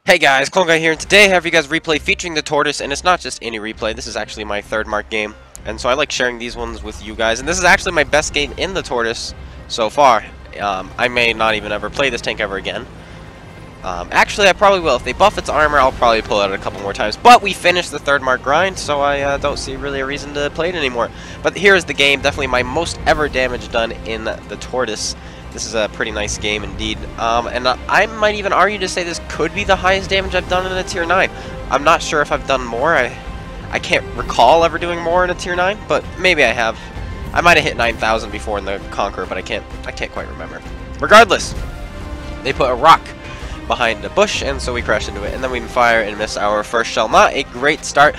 Hey guys, Clone Guy here, and today I have you guys replay featuring the Tortoise, and it's not just any replay, this is actually my third mark game, and so I like sharing these ones with you guys, and this is actually my best game in the Tortoise so far. I may not even ever play this tank ever again. Actually, I probably will. If they buff its armor, I'll probably pull it out a couple more times, but we finished the third mark grind, so I don't see really a reason to play it anymore. But here's the game, definitely my most ever damage done in the Tortoise. This is a pretty nice game indeed, and I might even argue to say this could be the highest damage I've done in a tier 9. I'm not sure if I've done more. I can't recall ever doing more in a tier 9, but maybe I have. I might have hit 9,000 before in the Conqueror, but I can't quite remember. Regardless, they put a rock behind a bush, and so we crash into it, and then we fire and miss our first shell. Not a great start,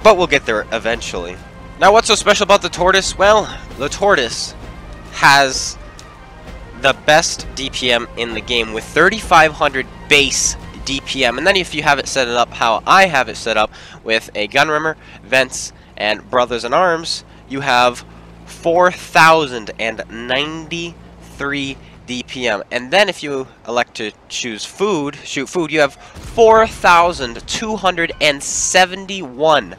but we'll get there eventually. Now, what's so special about the Tortoise? Well, the Tortoise has the best DPM in the game with 3,500 base DPM, and then if you have it set up how I have it set up with a gun rimmer, vents, and brothers in arms, you have 4,093 DPM, and then if you elect to shoot food, you have 4,271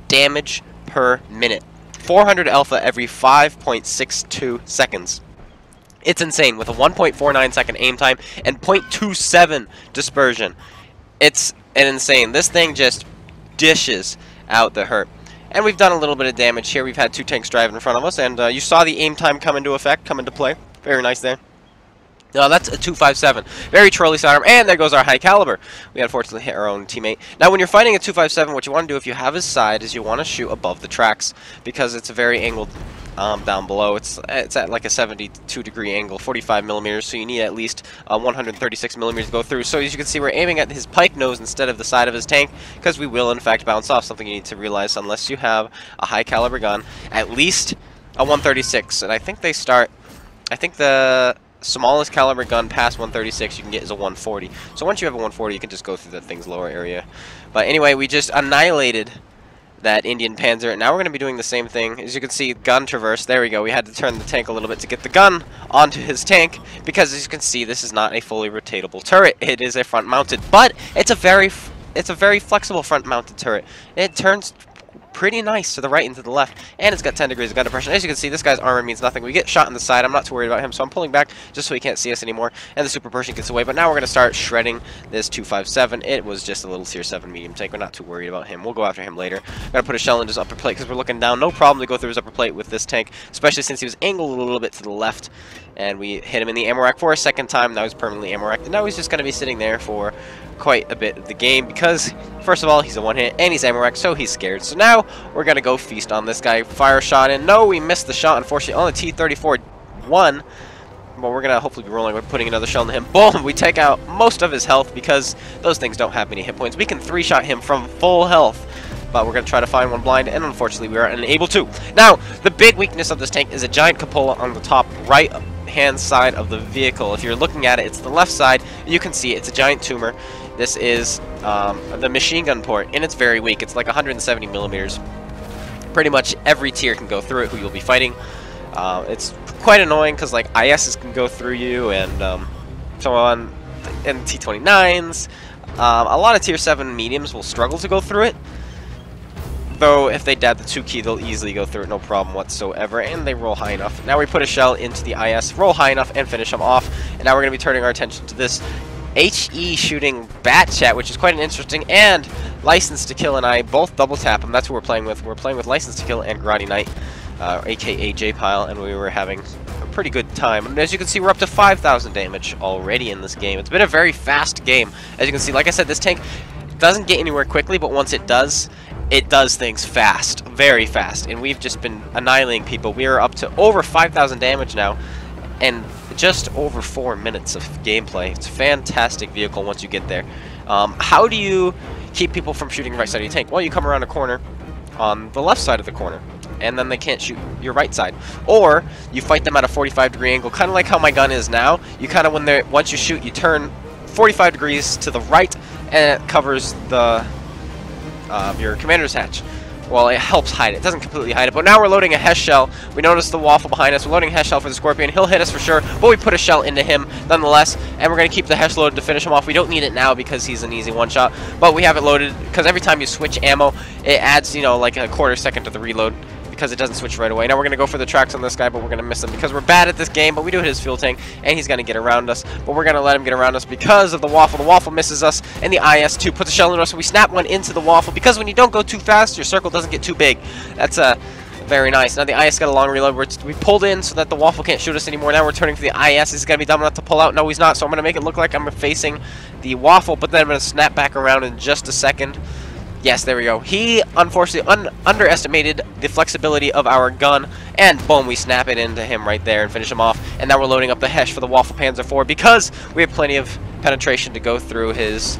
damage per minute, 400 alpha every 5.62 seconds. It's insane, with a 1.49 second aim time and 0.27 dispersion. It's insane. This thing just dishes out the hurt. And we've done a little bit of damage here. We've had two tanks driving in front of us, and you saw the aim time come into play. Very nice there. Now that's a 257. Very trolly sidearm, and there goes our high caliber. We unfortunately hit our own teammate. Now when you're fighting a 257, what you want to do if you have his side is you want to shoot above the tracks, because it's a very angled down below. It's at like a 72 degree angle, 45 millimeters, so you need at least 136 millimeters to go through. So as you can see, we're aiming at his pike nose instead of the side of his tank, because we will in fact bounce off, something you need to realize unless you have a high caliber gun, at least a 136. And I think they start, I think the smallest caliber gun past 136 you can get is a 140. So once you have a 140, you can just go through the thing's lower area. But anyway, we just annihilated that Indian Panzer, and now we're going to be doing the same thing. As you can see, gun traverse, there we go. We had to turn the tank a little bit to get the gun onto his tank, because as you can see, this is not a fully rotatable turret. It is a front mounted, but it's a very flexible front mounted turret. It turns pretty nice to the right and to the left, and it's got 10 degrees of gun depression. As you can see, this guy's armor means nothing. We get shot in the side. I'm not too worried about him, so I'm pulling back just so he can't see us anymore, and the Super Persian gets away. But now we're going to start shredding this 257. It was just a little tier 7 medium tank. We're not too worried about him. We'll go after him later. Got to put a shell in his upper plate because we're looking down. No problem to go through his upper plate with this tank, especially since he was angled a little bit to the left, and we hit him in the ammo rack for a second time. Now he's permanently ammo racked, and now he's just going to be sitting there for quite a bit of the game, because first of all, he's a one hit and he's ammo racked, so he's scared. So now we're gonna go feast on this guy. Fire shot in. No, we missed the shot, unfortunately, on the T-34-1. But we're gonna hopefully be rolling. We're putting another shell into him. Boom! We take out most of his health, because those things don't have many hit points. We can 3-shot him from full health, but we're gonna try to find one blind, and unfortunately we are unable to. Now, the big weakness of this tank is a giant cupola on the top right hand side of the vehicle. If you're looking at it, it's the left side. You can see it's a giant tumor. This is the machine gun port, and it's very weak. It's like 170 millimeters. Pretty much every tier can go through it who you'll be fighting. It's quite annoying because like ISs can go through you, and so on, and T-29s. A lot of tier 7 mediums will struggle to go through it, though if they dab the 2 key, they'll easily go through it, no problem whatsoever, and they roll high enough. Now we put a shell into the IS, roll high enough, and finish them off. And now we're going to be turning our attention to this HE shooting Bat Chat, which is quite an interesting, and License to Kill and I both double tap him. That's who we're playing with. We're playing with License to Kill and GotADingy Knight, aka J-Pile, and we were having a pretty good time. And as you can see, we're up to 5,000 damage already in this game. It's been a very fast game. As you can see, like I said, this tank doesn't get anywhere quickly, but once it does things fast, very fast, and we've just been annihilating people. We are up to over 5,000 damage now, and just over 4 minutes of gameplay. It's a fantastic vehicle once you get there. How do you keep people from shooting right side of your tank? Well, you come around a corner on the left side of the corner, and then they can't shoot your right side. Or you fight them at a 45 degree angle, kind of like how my gun is now. You kind of, once you shoot, you turn 45 degrees to the right, and it covers the your commander's hatch. Well, it helps hide it. It doesn't completely hide it. But now we're loading a Hesh shell. We notice the waffle behind us. We're loading a Hesh shell for the Scorpion. He'll hit us for sure, but we put a shell into him nonetheless. And we're going to keep the Hesh loaded to finish him off. We don't need it now because he's an easy one-shot. But we have it loaded because every time you switch ammo, it adds, you know, like a quarter second to the reload, because it doesn't switch right away. Now we're going to go for the tracks on this guy, but we're going to miss him because we're bad at this game, but we do hit his fuel tank, and he's going to get around us. But we're going to let him get around us because of the waffle. The waffle misses us, and the IS-2 puts a shell in us, so we snap one into the waffle, because when you don't go too fast, your circle doesn't get too big. That's very nice. Now the IS got a long reload. We pulled in so that the waffle can't shoot us anymore. Now we're turning for the IS. He's going to be dumb enough to pull out. No, he's not, so I'm going to make it look like I'm facing the waffle, but then I'm going to snap back around in just a second. Yes, there we go. He, unfortunately, underestimated the flexibility of our gun, and boom, we snap it into him right there and finish him off. And now we're loading up the Hesh for the Waffle Panzer IV because we have plenty of penetration to go through his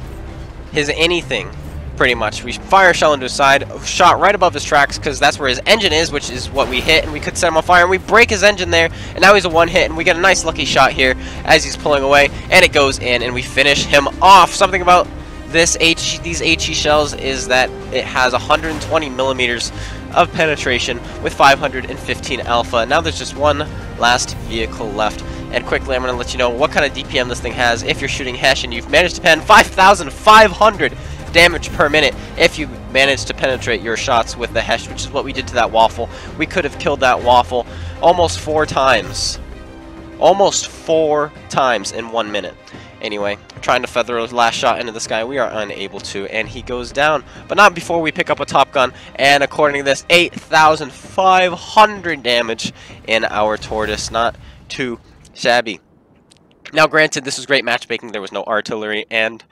anything, pretty much. We fire a shell into his side, shot right above his tracks because that's where his engine is, which is what we hit, and we could set him on fire, and we break his engine there, and now he's a one-hit, and we get a nice lucky shot here as he's pulling away, and it goes in, and we finish him off. Something about these HE shells is that it has 120 millimeters of penetration with 515 alpha. Now there's just one last vehicle left, and quickly I'm going to let you know what kind of DPM this thing has if you're shooting Hesh and you've managed to pen 5,500 damage per minute. If you manage to penetrate your shots with the Hesh, which is what we did to that waffle, we could have killed that waffle almost 4 times. Almost 4 times in 1 minute. Anyway, trying to feather a last shot into this guy, we are unable to, and he goes down. But not before we pick up a Top Gun, and according to this, 8,500 damage in our Tortoise. Not too shabby. Now, granted, this was great matchmaking. There was no artillery, and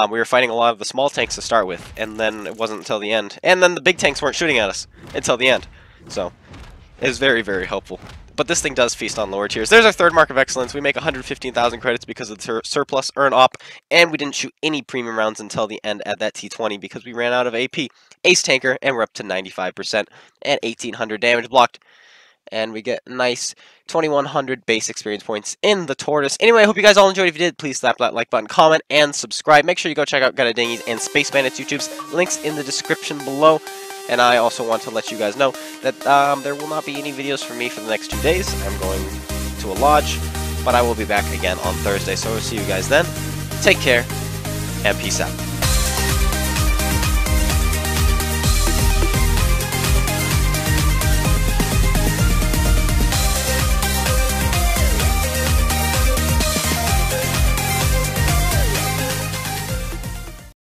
we were fighting a lot of the small tanks to start with, and then it wasn't until the end. And then the big tanks weren't shooting at us until the end. So, it was very, very helpful. But this thing does feast on lower tiers. There's our third mark of excellence. We make 115,000 credits because of the surplus earn op, and we didn't shoot any premium rounds until the end at that T20 because we ran out of AP. Ace Tanker, and we're up to 95% and 1,800 damage blocked. And we get nice 2,100 base experience points in the Tortoise. Anyway, I hope you guys all enjoyed. If you did, please slap that like button, comment, and subscribe. Make sure you go check out GotADingy's and Space Bandit's YouTubes. Links in the description below. And I also want to let you guys know that there will not be any videos from me for the next 2 days. I'm going to a lodge, but I will be back again on Thursday. So I'll see you guys then. Take care, and peace out.